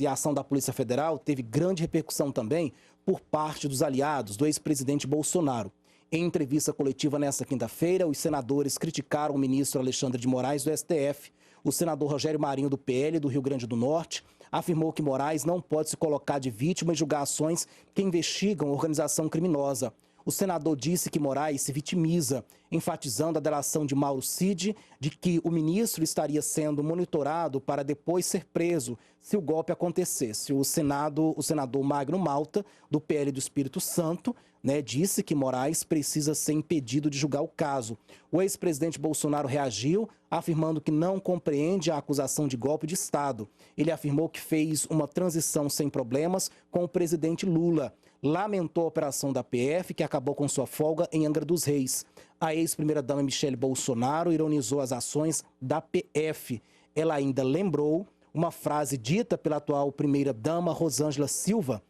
e a ação da Polícia Federal teve grande repercussão também por parte dos aliados do ex-presidente Bolsonaro. Em entrevista coletiva nesta quinta-feira, os senadores criticaram o ministro Alexandre de Moraes do STF. O senador Rogério Marinho do PL do Rio Grande do Norte afirmou que Moraes não pode se colocar de vítima em julgações que investigam organização criminosa. O senador disse que Moraes se vitimiza, enfatizando a delação de Mauro Cid de que o ministro estaria sendo monitorado para depois ser preso se o golpe acontecesse. O senador Magno Malta, do PL do Espírito Santo, disse que Moraes precisa ser impedido de julgar o caso. O ex-presidente Bolsonaro reagiu, afirmando que não compreende a acusação de golpe de Estado. Ele afirmou que fez uma transição sem problemas com o presidente Lula. Lamentou a operação da PF, que acabou com sua folga em Angra dos Reis. A ex-primeira-dama Michele Bolsonaro ironizou as ações da PF. Ela ainda lembrou uma frase dita pela atual primeira-dama Rosângela Silva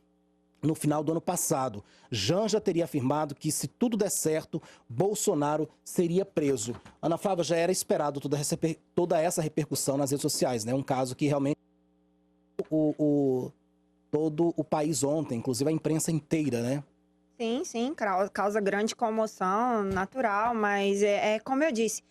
no final do ano passado. Janja teria afirmado que, se tudo der certo, Bolsonaro seria preso. Ana Flávia, já era esperado toda essa repercussão nas redes sociais, né? Um caso que realmente todo o país ontem, inclusive a imprensa inteira, né? Sim, causa grande comoção, natural, mas como eu disse,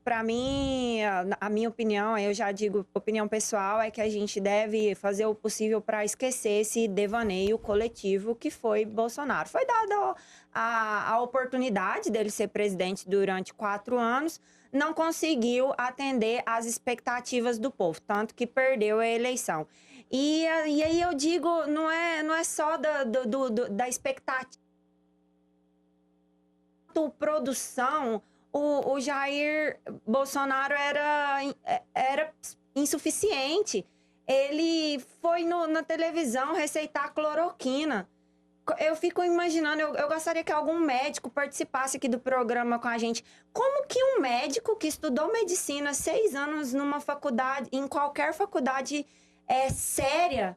para mim, a minha opinião, eu já digo, opinião pessoal, é que a gente deve fazer o possível para esquecer esse devaneio coletivo que foi Bolsonaro. Foi dada a oportunidade dele ser presidente durante 4 anos, não conseguiu atender às expectativas do povo, tanto que perdeu a eleição. E aí eu digo, não é só da expectativa, produção. O Jair Bolsonaro era insuficiente. Ele foi na televisão receitar cloroquina. Eu fico imaginando, eu gostaria que algum médico participasse aqui do programa com a gente. Como que um médico que estudou medicina 6 anos numa faculdade, em qualquer faculdade séria,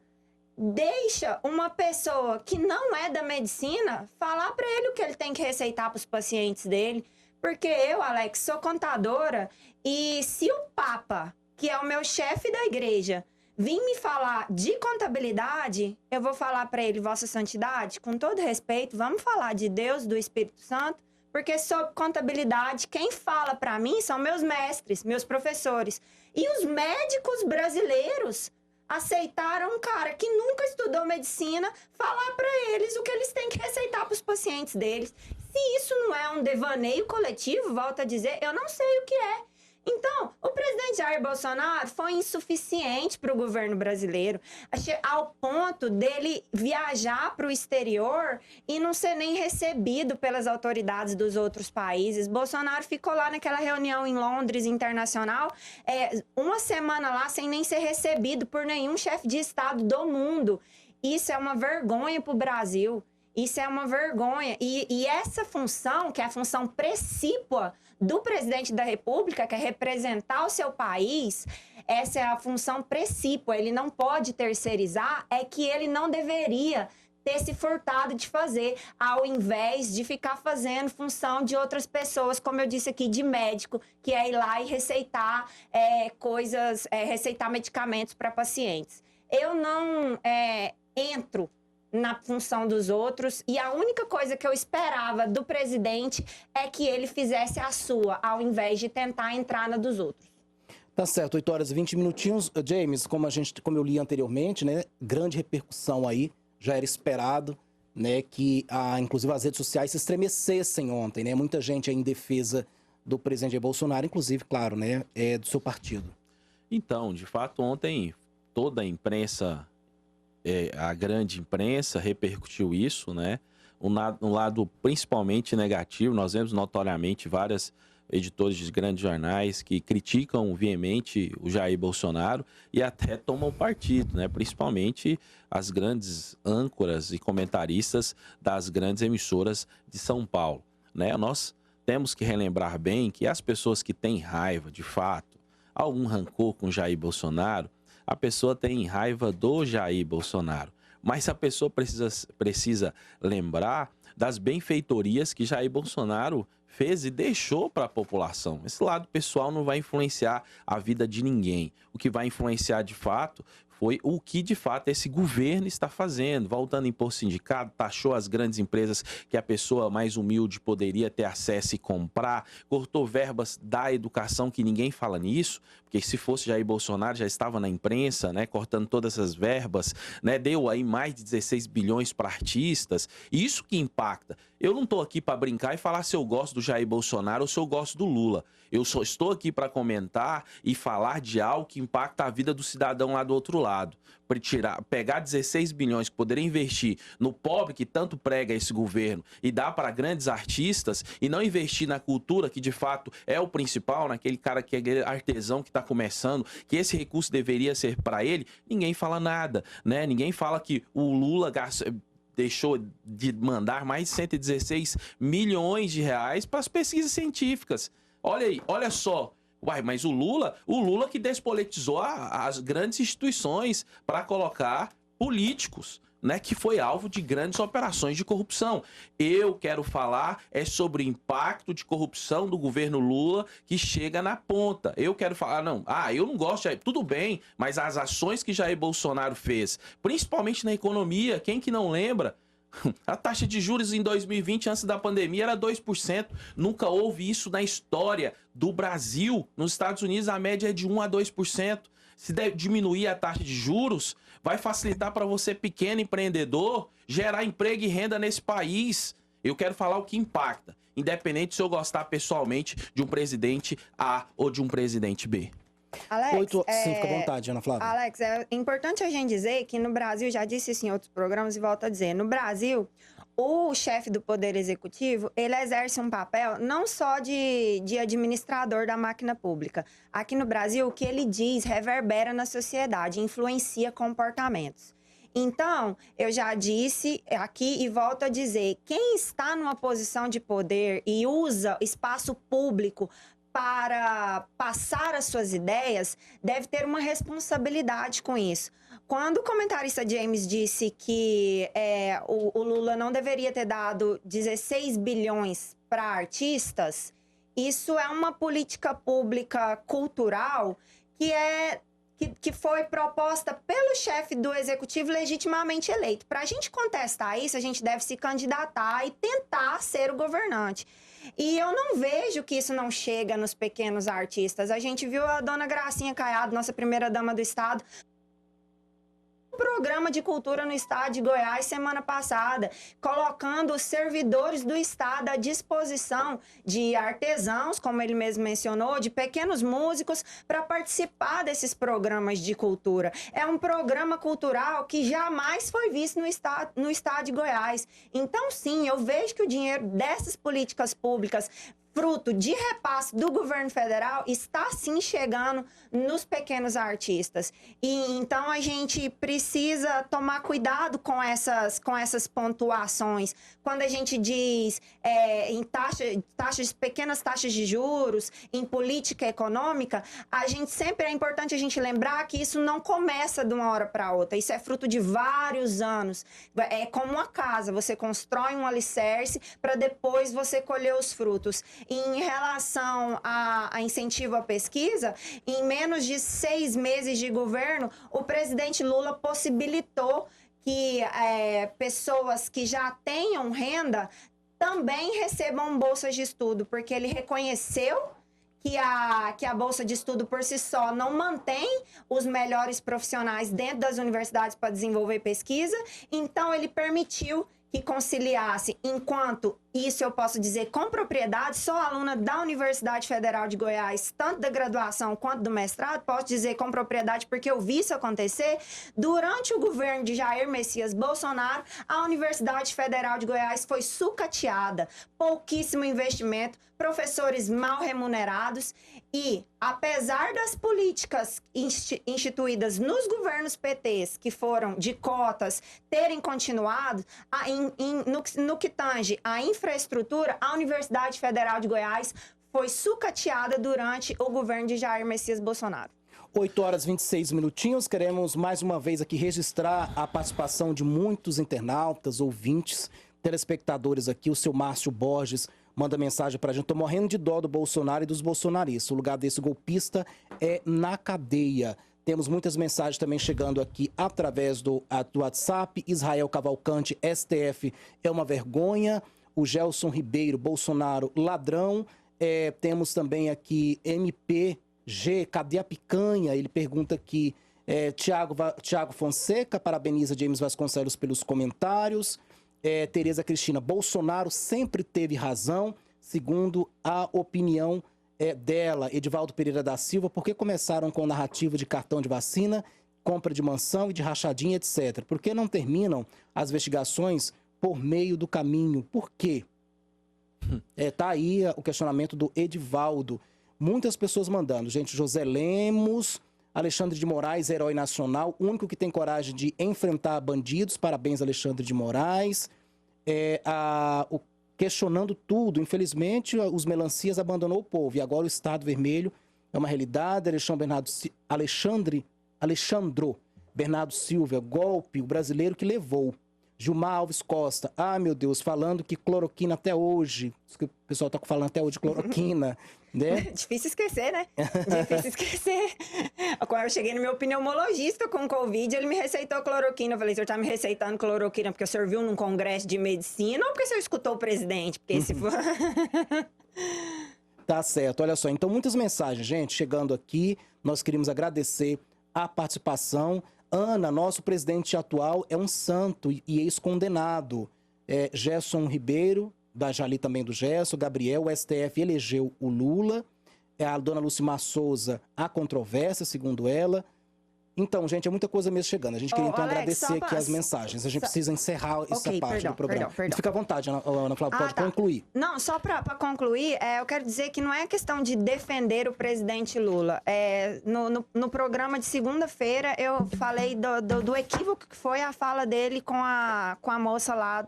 deixa uma pessoa que não é da medicina falar para ele o que ele tem que receitar para os pacientes dele? Porque eu, Alex, sou contadora e se o Papa, que é o meu chefe da igreja, vir me falar de contabilidade, eu vou falar para ele, Vossa Santidade, com todo respeito, vamos falar de Deus, do Espírito Santo, porque sobre contabilidade, quem fala para mim são meus mestres, meus professores. E os médicos brasileiros aceitaram um cara que nunca estudou medicina falar para eles o que eles têm que receitar para os pacientes deles. Se isso não é um devaneio coletivo, volto a dizer, eu não sei o que é. Então, o presidente Jair Bolsonaro foi insuficiente para o governo brasileiro, ao ponto dele viajar para o exterior e não ser nem recebido pelas autoridades dos outros países. Bolsonaro ficou lá naquela reunião em Londres internacional, 1 semana lá sem nem ser recebido por nenhum chefe de Estado do mundo. Isso é uma vergonha para o Brasil. Isso é uma vergonha. E essa função, que é a função precípua do presidente da República, que é representar o seu país, essa é a função precípua. Ele não pode terceirizar, é que ele não deveria ter se furtado de fazer, ao invés de ficar fazendo função de outras pessoas, como eu disse aqui, de médico, que é ir lá e receitar receitar medicamentos para pacientes. Eu não entro na função dos outros, e a única coisa que eu esperava do presidente é que ele fizesse a sua, ao invés de tentar entrar na dos outros. Tá certo, 8 horas e 20 minutinhos. James, como eu li anteriormente, né, grande repercussão aí, já era esperado, né, que inclusive as redes sociais se estremecessem ontem, né, muita gente aí em defesa do presidente Bolsonaro, inclusive, claro, né, do seu partido. Então, de fato, ontem toda a imprensa, a grande imprensa repercutiu isso, né? Um lado principalmente negativo. Nós vemos notoriamente vários editores de grandes jornais que criticam veemente o Jair Bolsonaro e até tomam partido, né? Principalmente as grandes âncoras e comentaristas das grandes emissoras de São Paulo, né? Nós temos que relembrar bem que as pessoas que têm raiva, de fato, algum rancor com Jair Bolsonaro, a pessoa tem raiva do Jair Bolsonaro. Mas a pessoa precisa lembrar das benfeitorias que Jair Bolsonaro fez e deixou para a população. Esse lado pessoal não vai influenciar a vida de ninguém. O que vai influenciar, de fato, foi o que, de fato, esse governo está fazendo. Voltando em imposto sindicato, taxou as grandes empresas que a pessoa mais humilde poderia ter acesso e comprar, cortou verbas da educação, que ninguém fala nisso, porque se fosse Jair Bolsonaro já estava na imprensa, né, cortando todas essas verbas, né, deu aí mais de 16 bilhões para artistas, e isso que impacta. Eu não estou aqui para brincar e falar se eu gosto do Jair Bolsonaro ou se eu gosto do Lula. Eu só estou aqui para comentar e falar de algo que impacta a vida do cidadão lá do outro lado. Para pegar 16 bilhões que poderia investir no pobre que tanto prega esse governo e dar para grandes artistas e não investir na cultura, que de fato é o principal, naquele cara que é aquele artesão que está começando, que esse recurso deveria ser para ele, ninguém fala nada, né? Ninguém fala que o Lula deixou de mandar mais de 116 milhões de reais para as pesquisas científicas. Olha aí, olha só. Uai, mas o Lula que despolitizou as grandes instituições para colocar políticos, né, que foi alvo de grandes operações de corrupção. Eu quero falar sobre o impacto de corrupção do governo Lula que chega na ponta. Eu quero falar, eu não gosto de Jair, tudo bem, mas as ações que Jair Bolsonaro fez, principalmente na economia, quem que não lembra? A taxa de juros em 2020, antes da pandemia, era 2%. Nunca houve isso na história do Brasil. Nos Estados Unidos, a média é de 1 a 2%. Se diminuir a taxa de juros, vai facilitar para você, pequeno empreendedor, gerar emprego e renda nesse país. Eu quero falar o que impacta, independente se eu gostar pessoalmente de um presidente A ou de um presidente B. Alex, Sim, fica à vontade, Ana Flávia. Alex, é importante a gente dizer que no Brasil, já disse isso em outros programas e volto a dizer, no Brasil, o chefe do Poder Executivo, ele exerce um papel não só de administrador da máquina pública. Aqui no Brasil, o que ele diz reverbera na sociedade, influencia comportamentos. Então, eu já disse aqui e volto a dizer, quem está numa posição de poder e usa espaço público para passar as suas ideias, deve ter uma responsabilidade com isso. Quando o comentarista James disse que o Lula não deveria ter dado 16 bilhões para artistas, isso é uma política pública cultural que foi proposta pelo chefe do executivo legitimamente eleito. Para a gente contestar isso, a gente deve se candidatar e tentar ser o governante. E eu não vejo que isso não chega nos pequenos artistas. A gente viu a dona Gracinha Caiado, nossa primeira-dama do Estado, programa de cultura no estado de Goiás semana passada, colocando os servidores do estado à disposição de artesãos, como ele mesmo mencionou, de pequenos músicos, para participar desses programas de cultura. É um programa cultural que jamais foi visto no estado de Goiás. Então, sim, eu vejo que o dinheiro dessas políticas públicas, fruto de repasse do governo federal, está sim chegando nos pequenos artistas. E então a gente precisa tomar cuidado com essas pontuações. Quando a gente diz em pequenas taxas de juros, em política econômica, é importante a gente lembrar que isso não começa de uma hora para outra. Isso é fruto de vários anos. É como uma casa, você constrói um alicerce para depois você colher os frutos. Em relação a incentivo à pesquisa, em menos de 6 meses de governo, o presidente Lula possibilitou que pessoas que já tenham renda também recebam bolsas de estudo, porque ele reconheceu que a bolsa de estudo por si só não mantém os melhores profissionais dentro das universidades para desenvolver pesquisa, então ele permitiu que conciliasse, enquanto isso eu posso dizer com propriedade, sou aluna da Universidade Federal de Goiás, tanto da graduação quanto do mestrado, posso dizer com propriedade porque eu vi isso acontecer. Durante o governo de Jair Messias Bolsonaro, a Universidade Federal de Goiás foi sucateada, pouquíssimo investimento, professores mal remunerados e, apesar das políticas instituídas nos governos PTs, que foram de cotas, terem continuado, no que tange a infraestrutura, a Universidade Federal de Goiás foi sucateada durante o governo de Jair Messias Bolsonaro. 8 horas e 26 minutinhos, queremos mais uma vez aqui registrar a participação de muitos internautas, ouvintes, telespectadores aqui. O seu Márcio Borges manda mensagem pra gente: tô morrendo de dó do Bolsonaro e dos bolsonaristas, o lugar desse golpista é na cadeia. Temos muitas mensagens também chegando aqui através do WhatsApp. Israel Cavalcante, STF é uma vergonha. O Gelson Ribeiro, Bolsonaro, ladrão. Temos também aqui MPG, cadê a picanha? Ele pergunta aqui, Tiago Fonseca, parabeniza James Vasconcelos pelos comentários. Tereza Cristina, Bolsonaro sempre teve razão, segundo a opinião dela. Edivaldo Pereira da Silva, por que começaram com narrativa de cartão de vacina, compra de mansão e de rachadinha, etc? Por que não terminam as investigações por meio do caminho? Por quê? Tá aí o questionamento do Edivaldo. Muitas pessoas mandando. Gente, José Lemos, Alexandre de Moraes, herói nacional, único que tem coragem de enfrentar bandidos. Parabéns, Alexandre de Moraes. Questionando tudo. Infelizmente, os melancias abandonou o povo. E agora o Estado Vermelho é uma realidade. Alexandro Bernardo Silva, golpe, o brasileiro que levou. Gilmar Alves Costa, meu Deus, falando que cloroquina até hoje. O pessoal tá falando até hoje de cloroquina, né? Difícil esquecer, né? Difícil esquecer. Quando eu cheguei no meu pneumologista com Covid, ele me receitou cloroquina. Eu falei, o senhor tá me receitando cloroquina porque o senhor viu num congresso de medicina ou porque o senhor escutou o presidente? Porque se for... Tá certo, olha só. Então, muitas mensagens, gente, chegando aqui. Nós queríamos agradecer a participação. Ana, nosso presidente atual, é um santo e ex-condenado. Gerson Ribeiro, da Jali também do Gerson, Gabriel, o STF elegeu o Lula. A dona Lucimar Souza, a controvérsia, segundo ela. Então, gente, é muita coisa mesmo chegando. A gente queria, então, Alex, agradecer aqui as mensagens. A gente precisa encerrar essa parte do programa. Perdão. Fica à vontade, Ana Flávia, pode concluir. Não, só para concluir, eu quero dizer que não é questão de defender o presidente Lula. No programa de segunda-feira, eu falei do equívoco que foi a fala dele com a moça lá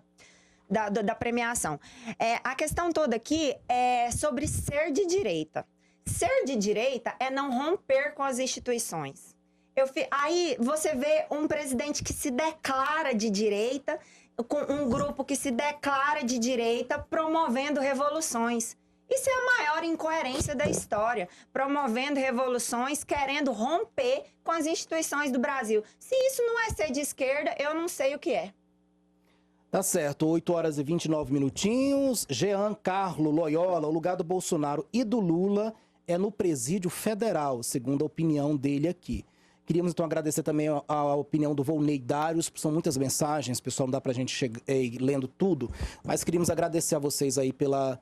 da premiação. A questão toda aqui é sobre ser de direita. Ser de direita é não romper com as instituições. Aí você vê um presidente que se declara de direita, com um grupo que se declara de direita, promovendo revoluções. Isso é a maior incoerência da história. Promovendo revoluções, querendo romper com as instituições do Brasil. Se isso não é ser de esquerda, eu não sei o que é. Tá certo, 8 horas e 29 minutinhos. Jean Carlo Loyola, o lugar do Bolsonaro e do Lula é no presídio federal, segundo a opinião dele aqui. Queríamos, então, agradecer também a opinião do Volney Darius. São muitas mensagens, pessoal, não dá pra gente ir lendo tudo, mas queríamos agradecer a vocês aí pela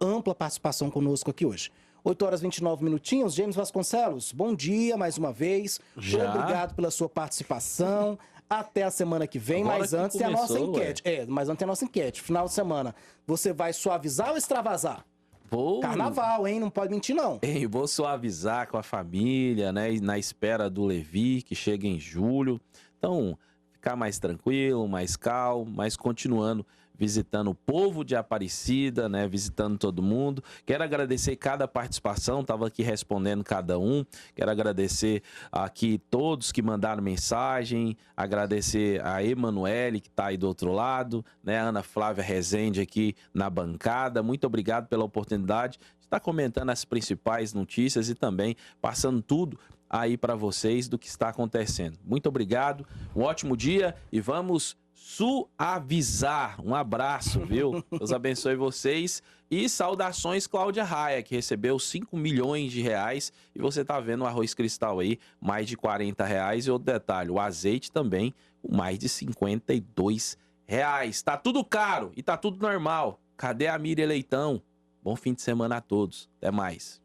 ampla participação conosco aqui hoje. 8 horas e 29 minutinhos. James Vasconcelos, bom dia mais uma vez. Já? Obrigado pela sua participação. Até a semana que vem, Agora mas que antes tem a nossa começou, enquete. Mas antes tem a nossa enquete. Final de semana, você vai suavizar ou extravasar? Vou... Carnaval, hein? Não pode mentir, não. Vou suavizar com a família, né? E na espera do Levi, que chega em julho. Então, ficar mais tranquilo, mais calmo, mas continuando visitando o povo de Aparecida, né? Visitando todo mundo. Quero agradecer cada participação, estava aqui respondendo cada um. Quero agradecer aqui todos que mandaram mensagem, agradecer a Emanuele, que está aí do outro lado, né? A Ana Flávia Rezende aqui na bancada. Muito obrigado pela oportunidade de estar comentando as principais notícias e também passando tudo aí para vocês do que está acontecendo. Muito obrigado, um ótimo dia e vamos suavizar. Um abraço, viu? Deus abençoe vocês. E saudações Cláudia Raia, que recebeu 5 milhões de reais. E você tá vendo o arroz cristal aí, mais de 40 reais. E outro detalhe, o azeite também, mais de 52 reais. Tá tudo caro e tá tudo normal. Cadê a Miriam Leitão? Bom fim de semana a todos. Até mais.